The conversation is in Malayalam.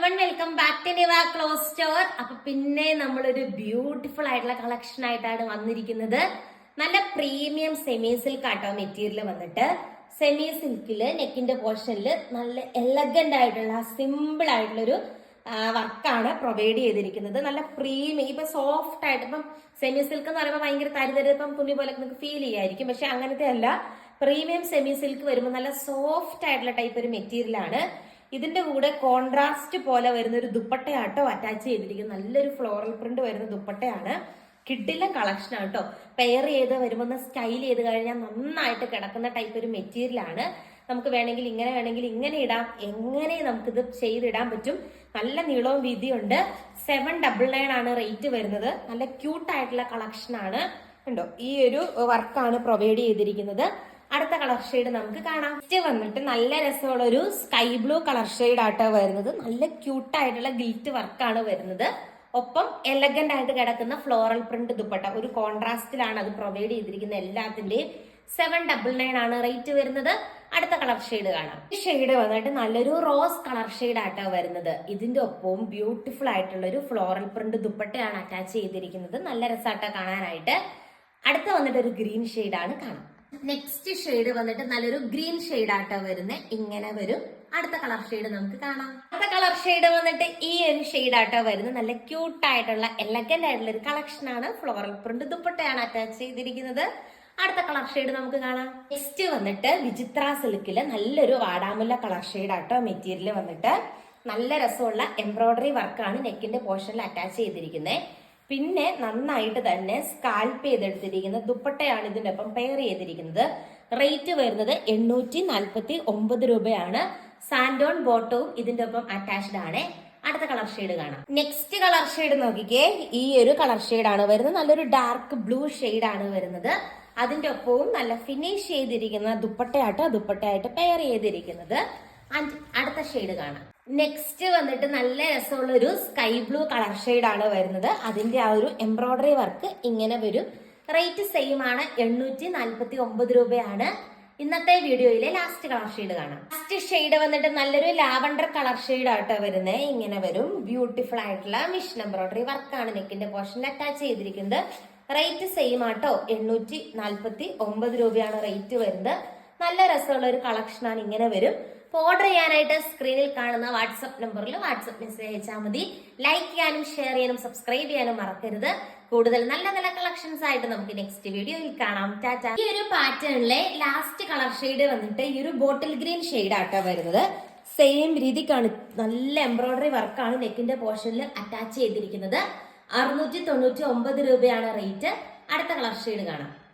Everyone welcome back to Niva clothes store. അപ്പൊ പിന്നെ നമ്മളൊരു ബ്യൂട്ടിഫുൾ ആയിട്ടുള്ള കളക്ഷൻ ആയിട്ടാണ് വന്നിരിക്കുന്നത്. നല്ല പ്രീമിയം സെമി സിൽക്ക് ആട്ടോ മെറ്റീരിയൽ വന്നിട്ട്. സെമി സിൽക്കില് നെക്കിന്റെ പോർഷനിൽ നല്ല എലഗന്റ് ആയിട്ടുള്ള സിമ്പിൾ ആയിട്ടുള്ള ഒരു വർക്കാണ് പ്രൊവൈഡ് ചെയ്തിരിക്കുന്നത്. നല്ല പ്രീമിയം ഇപ്പൊ സോഫ്റ്റ് ആയിട്ട് ഇപ്പം സെമി സിൽക്ക് എന്ന് പറയുമ്പോൾ ഭയങ്കര തരിതരിപ്പം തുണി പോലെ നിങ്ങൾക്ക് ഫീൽ ചെയ്യായിരിക്കും. പക്ഷെ അങ്ങനത്തെ അല്ല, പ്രീമിയം സെമി സിൽക്ക് വരുമ്പോൾ നല്ല സോഫ്റ്റ് ആയിട്ടുള്ള ടൈപ്പ് ഒരു മെറ്റീരിയൽ ആണ്. ഇതിന്റെ കൂടെ കോൺട്രാസ്റ്റ് പോലെ വരുന്ന ഒരു ദുപ്പട്ടയാട്ടോ അറ്റാച്ച് ചെയ്തിരിക്കുന്നത്. നല്ലൊരു ഫ്ലോറൽ പ്രിന്റ് വരുന്ന ദുപ്പട്ടയാണ്. കിഡിലെ കളക്ഷൻ ആണ് കേട്ടോ. പെയർ ചെയ്ത് വരുമ്പോൾ സ്റ്റൈൽ ചെയ്ത് കഴിഞ്ഞാൽ നന്നായിട്ട് കിടക്കുന്ന ടൈപ്പ് ഒരു മെറ്റീരിയൽ ആണ്. നമുക്ക് വേണമെങ്കിൽ ഇങ്ങനെ ഇടാം, എങ്ങനെ നമുക്കിത് ചെയ്തിടാൻ പറ്റും. നല്ല നീളവും വീതിയുണ്ട്. 799 ആണ് റേറ്റ് വരുന്നത്. നല്ല ക്യൂട്ട് ആയിട്ടുള്ള കളക്ഷൻ ആണ് കണ്ടോ. ഈ ഒരു വർക്കാണ് പ്രൊവൈഡ് ചെയ്തിരിക്കുന്നത്. അടുത്ത കളർ ഷെയ്ഡ് നമുക്ക് കാണാം. നെക്സ്റ്റ് വന്നിട്ട് നല്ല രസമുള്ള ഒരു സ്കൈ ബ്ലൂ കളർ ഷെയ്ഡ് ആട്ടോ വരുന്നത്. നല്ല ക്യൂട്ട് ആയിട്ടുള്ള ഗിൽറ്റ് വർക്കാണ് വരുന്നത്. ഒപ്പം എലഗന്റ് ആയിട്ട് കിടക്കുന്ന ഫ്ലോറൽ പ്രിന്റ് ദുപ്പട്ട ഒരു കോൺട്രാസ്റ്റിലാണ് അത് പ്രൊവൈഡ് ചെയ്തിരിക്കുന്നത്. എല്ലാത്തിന്റെയും 799 ആണ് റേറ്റ് വരുന്നത്. അടുത്ത കളർ ഷെയ്ഡ് കാണാം. ഈ ഷെയ്ഡ് വന്നിട്ട് നല്ലൊരു റോസ് കളർ ഷെയ്ഡ് ആട്ടോ വരുന്നത്. ഇതിന്റെ ഒപ്പവും ബ്യൂട്ടിഫുൾ ആയിട്ടുള്ള ഒരു ഫ്ലോറൽ പ്രിന്റ് ദുപ്പട്ടയാണ് അറ്റാച്ച് ചെയ്തിരിക്കുന്നത്. നല്ല രസമാട്ടോ കാണാനായിട്ട്. അടുത്ത വന്നിട്ട് ഒരു ഗ്രീൻ ഷെയ്ഡാണ് കാണാം. നെക്സ്റ്റ് ഷെയ്ഡ് വന്നിട്ട് നല്ലൊരു ഗ്രീൻ ഷെയ്ഡ് ആട്ടോ വരുന്നത്. ഇങ്ങനെ വരും. അടുത്ത കളർ ഷെയ്ഡ് നമുക്ക് കാണാം. അടുത്ത കളർ ഷെയ്ഡ് വന്നിട്ട് ഈ ഒരു ഷെയ്ഡ് ആട്ടോ വരുന്നത്. നല്ല ക്യൂട്ട് ആയിട്ടുള്ള എലഗന്റ് ആയിട്ടുള്ള ഒരു കളക്ഷൻ ആണ്. ഫ്ലോറൽ പ്രിന്റ് ദുപ്പട്ടയാണ് അറ്റാച്ച് ചെയ്തിരിക്കുന്നത്. അടുത്ത കളർ ഷെയ്ഡ് നമുക്ക് കാണാം. നെക്സ്റ്റ് വന്നിട്ട് വിചിത്ര സിൽക്കില് നല്ലൊരു വാടാമുല്ല കളർ ഷെയ്ഡ് ആട്ടോ മെറ്റീരിയൽ വന്നിട്ട്. നല്ല രസമുള്ള എംബ്രോയിഡറി വർക്കാണ് നെക്കിന്റെ പോർഷനിൽ അറ്റാച്ച് ചെയ്തിരിക്കുന്നത്. പിന്നെ നന്നായിട്ട് തന്നെ സ്കാൽപ്പ് ചെയ്തെടുത്തിരിക്കുന്ന ദുപ്പട്ടയാണ് ഇതിന്റെ ഒപ്പം പെയർ ചെയ്തിരിക്കുന്നത്. റേറ്റ് വരുന്നത് 849 രൂപയാണ്. സാൻഡോൺ ബോട്ടവും ഇതിന്റെ ഒപ്പം അറ്റാച്ച്ഡ് ആണ്. അടുത്ത കളർ ഷെയ്ഡ് കാണാം. നെക്സ്റ്റ് കളർ ഷെയ്ഡ് നോക്കിക്കേ. ഈ ഒരു കളർ ഷെയ്ഡ് ആണ് വരുന്നത്. നല്ലൊരു ഡാർക്ക് ബ്ലൂ ഷെയ്ഡ് ആണ് വരുന്നത്. അതിന്റെ ഒപ്പവും നല്ല ഫിനിഷ് ചെയ്തിരിക്കുന്ന ദുപ്പട്ടയായിട്ട് പെയർ ചെയ്തിരിക്കുന്നത്. അടുത്ത ഷെയ്ഡ് കാണാം. നെക്സ്റ്റ് വന്നിട്ട് നല്ല രസമുള്ള ഒരു സ്കൈ ബ്ലൂ കളർ ഷെയ്ഡ് ആണ് വരുന്നത്. അതിന്റെ ആ ഒരു എംബ്രോയിഡറി വർക്ക് ഇങ്ങനെ വരും. റേറ്റ് സെയിം ആണ്. 849 രൂപയാണ്. ഇന്നത്തെ വീഡിയോയിലെ ലാസ്റ്റ് കളർ ഷെയ്ഡ് കാണാം. ലാസ്റ്റ് ഷെയ്ഡ് വന്നിട്ട് നല്ലൊരു ലാവണ്ടർ കളർ ഷെയ്ഡ് ആട്ടോ വരുന്നത്. ഇങ്ങനെ വരും. ബ്യൂട്ടിഫുൾ ആയിട്ടുള്ള മിഷൻ എംബ്രോയിഡറി വർക്കാണ് നെക്കിന്റെ പോർഷനിൽ അറ്റാച്ച് ചെയ്തിരിക്കുന്നത്. റേറ്റ് സെയിം ആട്ടോ. 849 രൂപയാണ് റേറ്റ് വരുന്നത്. നല്ല രസമുള്ള ഒരു കളക്ഷൻ ആണ്. ഇങ്ങനെ വരും. ഓർഡർ ചെയ്യാനായിട്ട് സ്ക്രീനിൽ കാണുന്ന വാട്സ്ആപ്പ് നമ്പറിൽ വാട്സ്ആപ്പ് മെസ്സേജ് അയച്ചാൽ മതി. ലൈക്ക് ചെയ്യാനും ഷെയർ ചെയ്യാനും സബ്സ്ക്രൈബ് ചെയ്യാനും മറക്കരുത്. കൂടുതൽ നല്ല നല്ല കളക്ഷൻസ് ആയിട്ട് നമുക്ക് നെക്സ്റ്റ് വീഡിയോയിൽ കാണാം. ടാറ്റാ. ഈ ഒരു പാറ്റേണിലെ ലാസ്റ്റ് കളർ ഷെയ്ഡ് വന്നിട്ട് ഈ ഒരു ബോട്ടിൽ ഗ്രീൻ ഷെയ്ഡ് ആട്ടോ വരുന്നത്. സെയിം രീതിക്കാണ്. നല്ല എംബ്രോയിഡറി വർക്കാണ് നെക്കിന്റെ പോർഷനിൽ അറ്റാച്ച് ചെയ്തിരിക്കുന്നത്. 699 രൂപയാണ് റേറ്റ്. അടുത്ത കളർ ഷെയ്ഡ് കാണാം.